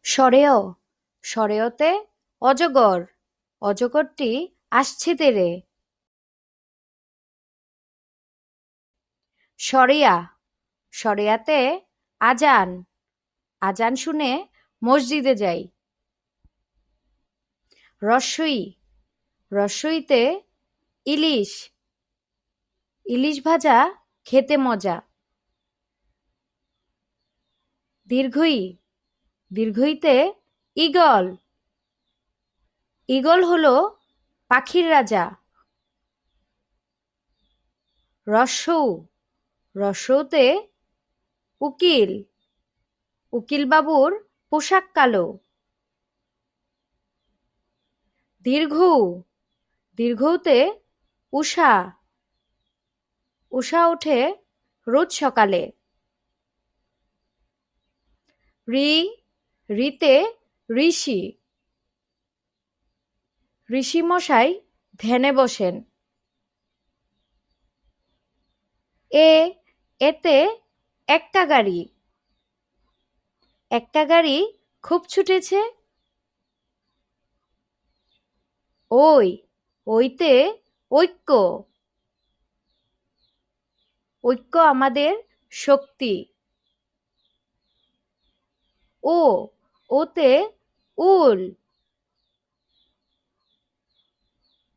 সরেও সরেওতে অজগর অজগরটি আসছে তেড়ে। সরিয়া সরিয়াতে আজান আজান শুনে মসজিদে যাই। রস্যই রস্যইতে ইলিশ ইলিশ ভাজা খেতে মজা। দীর্ঘই দীর্ঘইতে ঈগল ঈগল হলো পাখির রাজা। রস্যৌ রস্যৌতে উকিল উকিল বাবুর পোশাক কালো। দীর্ঘ দীর্ঘতে উষা উষা ওঠে রোজ সকালে। ঋ ঋতে ঋষি ঋষি মশাই ধ্যানে বসেন। এতে এক্কা গাড়ি এক্কা গাড়ি খুব ছুটেছে। ওইতে ঐক্য ঐক্য আমাদের শক্তি। ওতে উল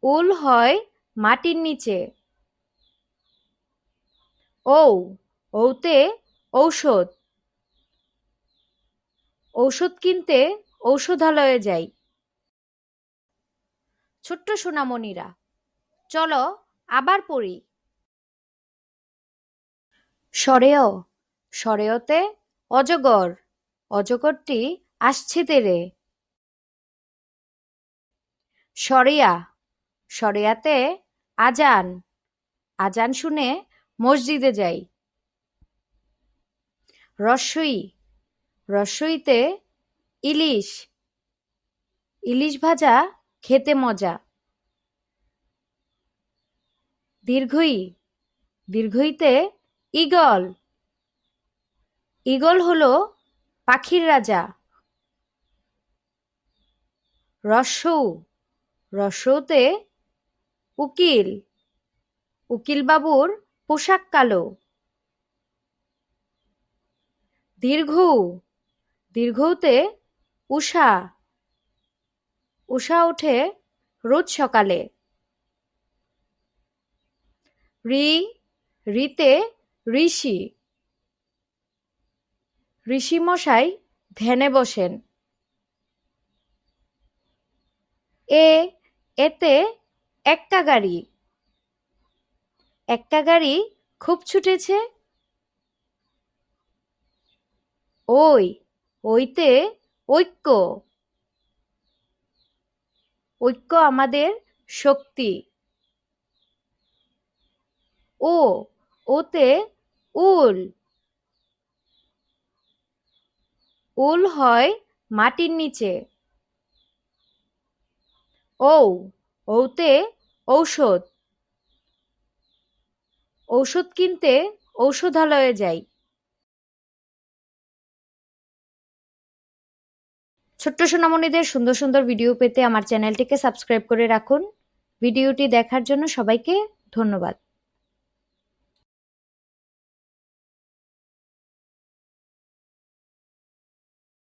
উল হয় মাটির নিচে। ওতে ঔষধ ঔষধ কিনতে ঔষধালয়ে যাই। ছোট্ট সোনামণিরা, চলো আবার পড়ি। সরেও সরেওতে অজগর অজগরটি আসছে তেড়ে। সরিয়া সরিয়াতে আজান আজান শুনে মসজিদে যাই। রস্যই রস্যইতে ইলিশ ইলিশ ভাজা খেতে মজা। দীর্ঘই দীর্ঘইতে ঈগল ঈগল হলো পাখির রাজা। রস্যৌ রস্যৌতে উকিল উকিল বাবুর পোশাক কালো। দীর্ঘ দীর্ঘতে উষা উষা ওঠে রোজ সকালে। ঋতে ঋষি ঋষি মশাই ধ্যানে বসেন। এতে এক্কা গাড়ি এক্কা গাড়ি খুব ছুটেছে। ওইতে ঐক্য ঐক্য আমাদের শক্তি। ওতে উল উল হয় মাটির নিচে। ওতে ঔষধ ঔষধ কিনতে ঔষধালয়ে যাই। ছোট্ট সোনামণিদের সুন্দর সুন্দর ভিডিও পেতে আমার চ্যানেলটিকে সাবস্ক্রাইব করে রাখুন। ভিডিওটি দেখার জন্য সবাইকে ধন্যবাদ।